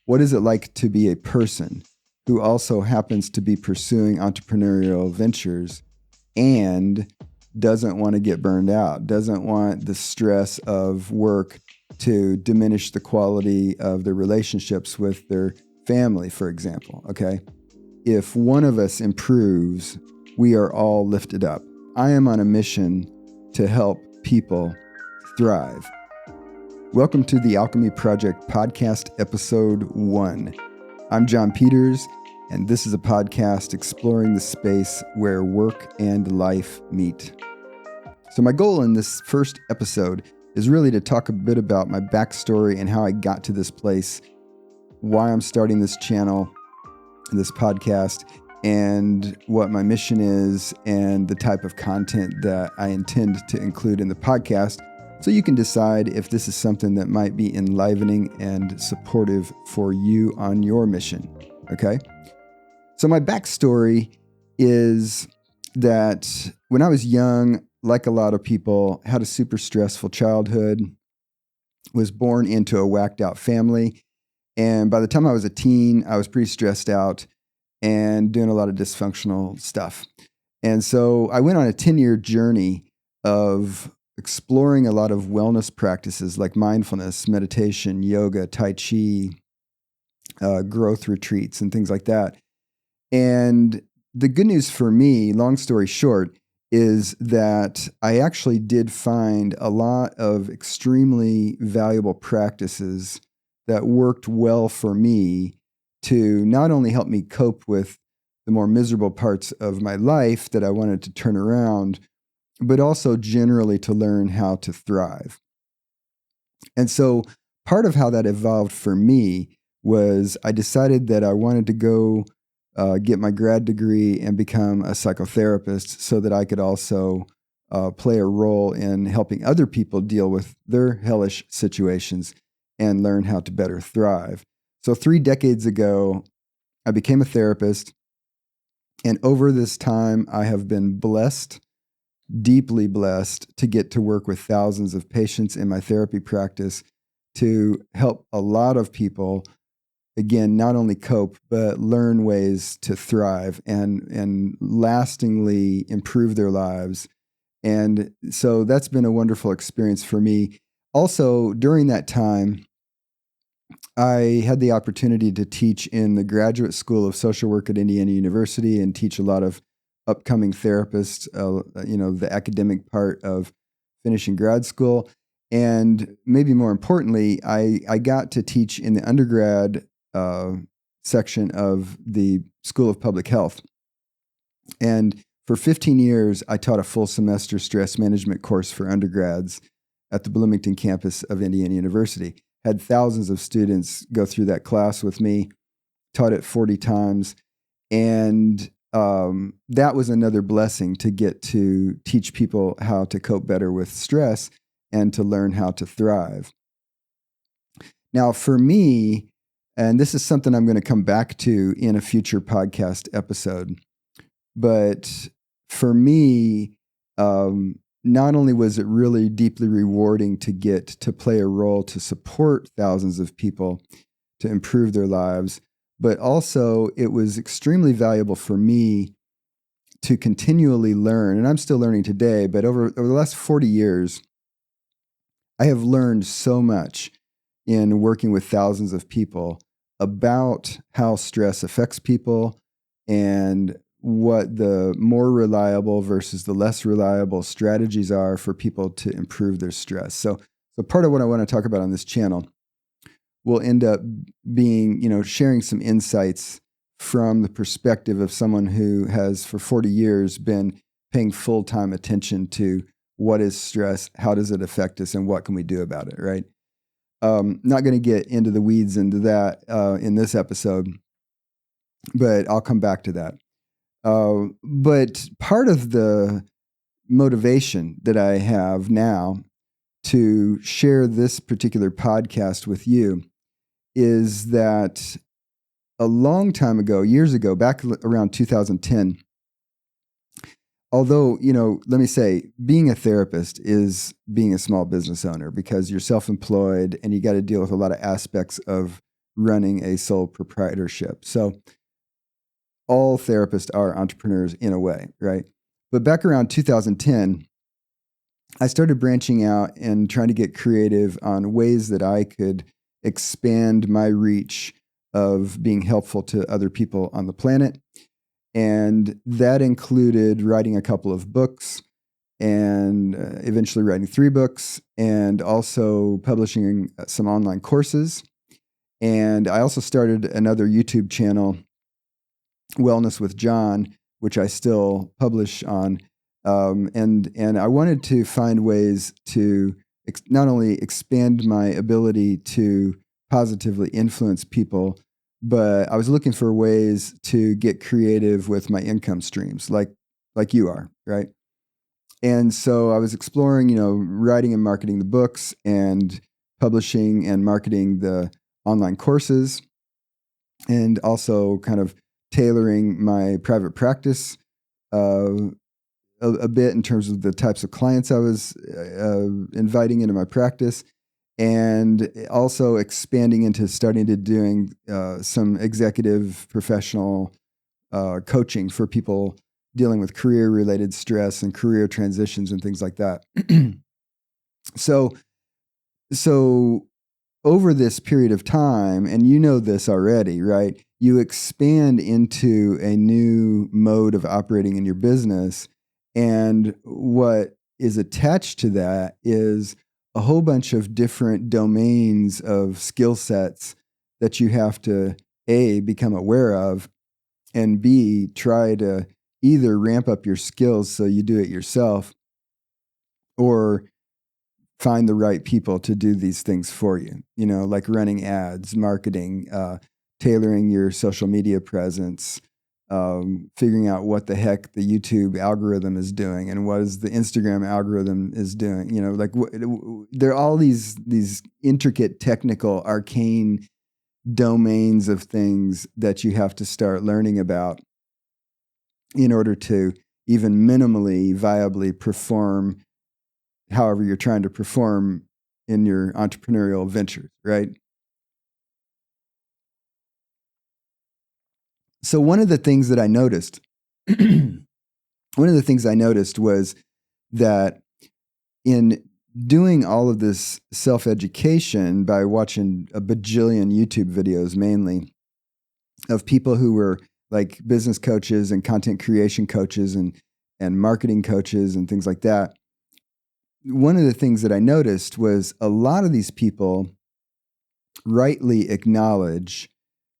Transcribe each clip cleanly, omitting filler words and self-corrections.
What is it like to be a person who also happens to be pursuing entrepreneurial ventures and doesn't want to get burned out, doesn't want the stress of work to diminish the quality of their relationships with their family, for example, okay? If one of us improves, we are all lifted up. I am on a mission to help people thrive. Welcome to the Alchemy Project Podcast, Episode 1. I'm Jon Peters, and this is a podcast exploring the space where work and life meet. So my goal in this first episode is really to talk a bit about my backstory and how I got to this place, why I'm starting this channel, this podcast, and what my mission is, and the type of content that I intend to include in the podcast, so you can decide if this is something that might be enlivening and supportive for you on your mission, okay? So my backstory is that when I was young, like a lot of people, had a super stressful childhood, was born into a whacked out family, and by the time I was a teen, I was pretty stressed out and doing a lot of dysfunctional stuff. And so I went on a 10-year journey of exploring a lot of wellness practices like mindfulness, meditation, yoga, Tai Chi, growth retreats, and things like that. And the good news for me, long story short, is that I actually did find a lot of extremely valuable practices that worked well for me to not only help me cope with the more miserable parts of my life that I wanted to turn around, but also generally to learn how to thrive. And so part of how that evolved for me was I decided that I wanted to go get my grad degree and become a psychotherapist so that I could also play a role in helping other people deal with their hellish situations and learn how to better thrive. So 3 decades ago, I became a therapist, and over this time, I have been blessed, deeply blessed, to get to work with thousands of patients in my therapy practice to help a lot of people, again, not only cope, but learn ways to thrive and lastingly improve their lives. And so that's been a wonderful experience for me. Also, during that time, I had the opportunity to teach in the Graduate School of Social Work at Indiana University and teach a lot of upcoming therapists, the academic part of finishing grad school. And maybe more importantly, I got to teach in the undergrad section of the School of Public Health. And for 15 years, I taught a full semester stress management course for undergrads at the Bloomington campus of Indiana University. Had thousands of students go through that class with me, taught it 40 times. And that was another blessing, to get to teach people how to cope better with stress and to learn how to thrive. Now, for me, and this is something I'm going to come back to in a future podcast episode, but for me, not only was it really deeply rewarding to get to play a role to support thousands of people to improve their lives, but also it was extremely valuable for me to continually learn. And I'm still learning today, but over the last 40 years, I have learned so much in working with thousands of people about how stress affects people and what the more reliable versus the less reliable strategies are for people to improve their stress. So part of what I want to talk about on this channel will end up being, sharing some insights from the perspective of someone who has for 40 years been paying full-time attention to what is stress, how does it affect us, and what can we do about it, right? Not going to get into the weeds into that in this episode, but I'll come back to that. But part of the motivation that I have now to share this particular podcast with you is that a long time ago, years ago, back around 2010, although, let me say, being a therapist is being a small business owner, because you're self-employed and you got to deal with a lot of aspects of running a sole proprietorship. So all therapists are entrepreneurs in a way, right? But back around 2010, I started branching out and trying to get creative on ways that I could expand my reach of being helpful to other people on the planet. And that included writing a couple of books and eventually writing 3 books and also publishing some online courses. And I also started another YouTube channel, Wellness with Jon, which I still publish on. And I wanted to find ways to not only expand my ability to positively influence people, but I was looking for ways to get creative with my income streams, like you are, right? And so I was exploring, writing and marketing the books and publishing and marketing the online courses, and also kind of tailoring my private practice a bit in terms of the types of clients I was inviting into my practice, and also expanding into starting to doing some executive professional coaching for people dealing with career-related stress and career transitions and things like that. So over this period of time, and you know this already, right? You expand into a new mode of operating in your business. And what is attached to that is a whole bunch of different domains of skill sets that you have to, A, become aware of, and B, try to either ramp up your skills so you do it yourself, or find the right people to do these things for you, like running ads, marketing, tailoring your social media presence, figuring out what the heck the YouTube algorithm is doing and what is the Instagram algorithm is doing. There are all these intricate, technical, arcane domains of things that you have to start learning about in order to even minimally viably perform however you're trying to perform in your entrepreneurial ventures, right? So one of the things I noticed was that in doing all of this self-education by watching a bajillion YouTube videos, mainly of people who were like business coaches and content creation coaches and marketing coaches and things like that, one of the things that I noticed was a lot of these people rightly acknowledge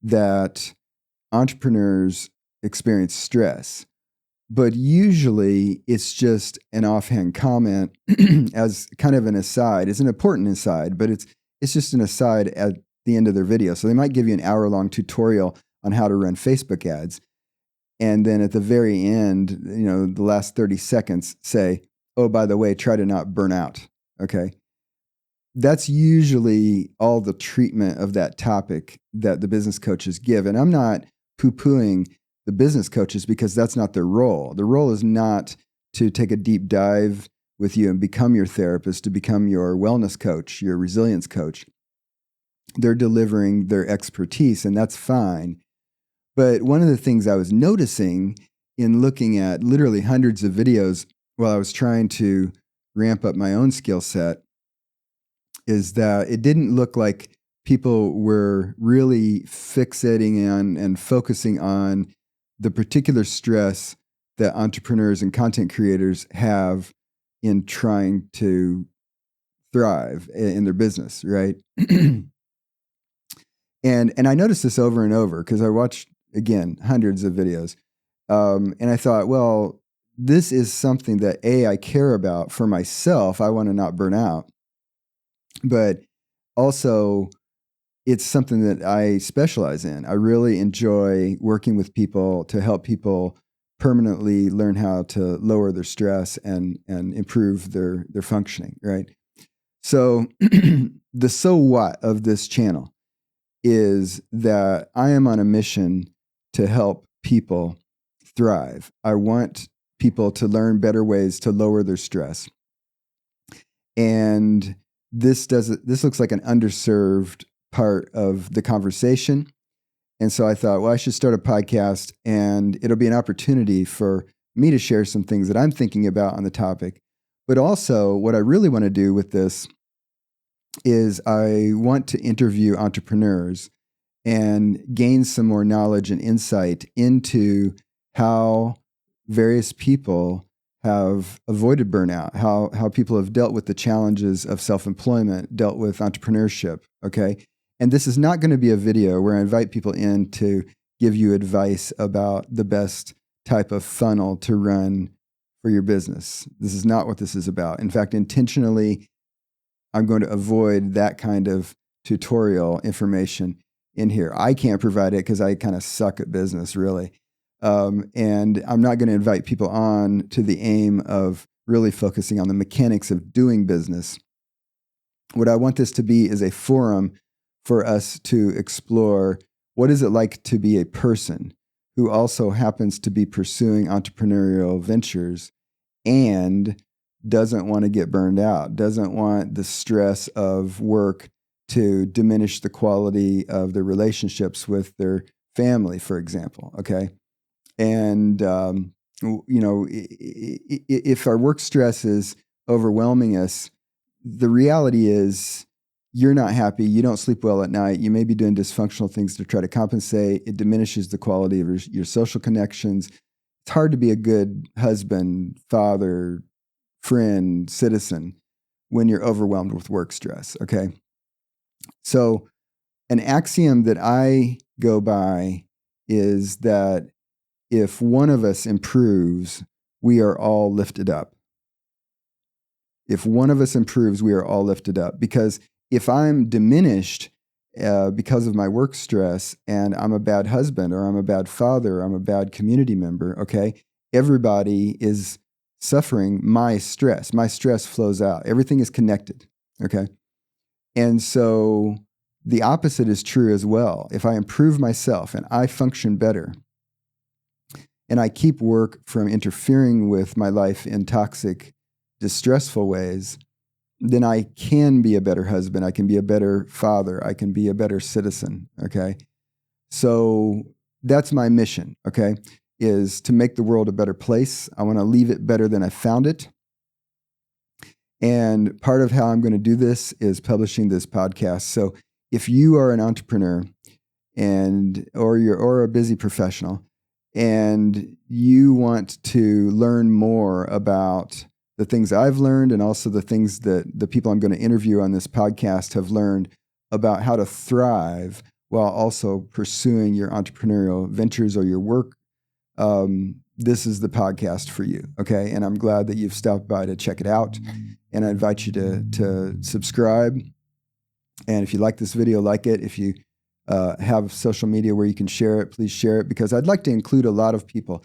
that entrepreneurs experience stress, but usually it's just an offhand comment as kind of an aside. It's an important aside, but it's just an aside at the end of their video. So they might give you an hour-long tutorial on how to run Facebook ads, and then at the very end, the last 30 seconds say, oh, by the way, try to not burn out, okay? That's usually all the treatment of that topic that the business coaches give. And I'm not poo-pooing the business coaches because that's not their role. The role is not to take a deep dive with you and become your therapist, to become your wellness coach, your resilience coach. They're delivering their expertise, and that's fine. But one of the things I was noticing in looking at literally hundreds of videos while I was trying to ramp up my own skill set is that it didn't look like people were really fixating on and focusing on the particular stress that entrepreneurs and content creators have in trying to thrive in their business, right? And I noticed this over and over because I watched, again, hundreds of videos. And I thought, well, this is something that I care about for myself. I want to not burn out. But also, it's something that I specialize in. I really enjoy working with people to help people permanently learn how to lower their stress and improve their functioning, right? So the so what of this channel is that I am on a mission to help people thrive. I want people to learn better ways to lower their stress. And this looks like an underserved part of the conversation. And so I thought, well, I should start a podcast, and it'll be an opportunity for me to share some things that I'm thinking about on the topic. But also, what I really want to do with this is I want to interview entrepreneurs and gain some more knowledge and insight into how various people have avoided burnout, how people have dealt with the challenges of self-employment, dealt with entrepreneurship, okay? And this is not going to be a video where I invite people in to give you advice about the best type of funnel to run for your business. This is not what this is about. In fact, intentionally, I'm going to avoid that kind of tutorial information in here. I can't provide it because I kind of suck at business, really. And I'm not going to invite people on to the aim of really focusing on the mechanics of doing business. What I want this to be is a forum for us to explore what is it like to be a person who also happens to be pursuing entrepreneurial ventures and doesn't want to get burned out, doesn't want the stress of work to diminish the quality of their relationships with their family, for example, okay? And, if our work stress is overwhelming us, the reality is you're not happy, you don't sleep well at night, you may be doing dysfunctional things to try to compensate, it diminishes the quality of your social connections. It's hard to be a good husband, father, friend, citizen when you're overwhelmed with work stress, okay? So an axiom that I go by is that if one of us improves, we are all lifted up. If one of us improves, we are all lifted up. Because if I'm diminished because of my work stress and I'm a bad husband or I'm a bad father or I'm a bad community member, okay, everybody is suffering my stress. My stress flows out. Everything is connected, okay? And so the opposite is true as well. If I improve myself and I function better and I keep work from interfering with my life in toxic, distressful ways, then I can be a better husband. I can be a better father. I can be a better citizen, okay? So that's my mission, okay, is to make the world a better place. I want to leave it better than I found it. And part of how I'm going to do this is publishing this podcast. So if you are an entrepreneur or a busy professional and you want to learn more about the things I've learned and also the things that the people I'm going to interview on this podcast have learned about how to thrive while also pursuing your entrepreneurial ventures or your work, this is the podcast for you, okay? And I'm glad that you've stopped by to check it out. And I invite you to subscribe. And if you like this video, like it. If you have social media where you can share it, please share it, because I'd like to include a lot of people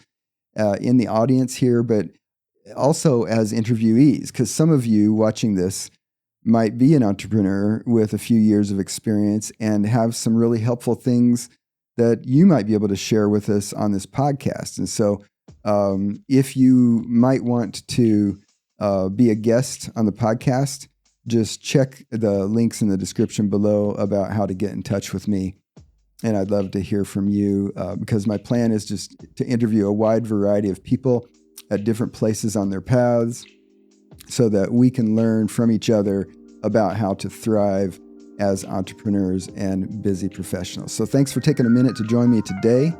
in the audience here, but also as interviewees, because some of you watching this might be an entrepreneur with a few years of experience and have some really helpful things that you might be able to share with us on this podcast. And so if you might want to be a guest on the podcast, just check the links in the description below about how to get in touch with me. And I'd love to hear from you because my plan is just to interview a wide variety of people at different places on their paths so that we can learn from each other about how to thrive as entrepreneurs and busy professionals. So thanks for taking a minute to join me today.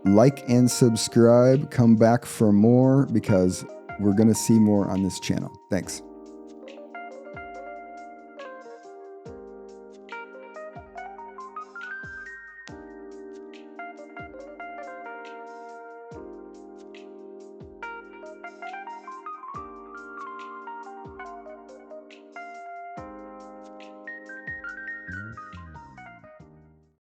Like and subscribe. Come back for more because we're going to see more on this channel. Thanks.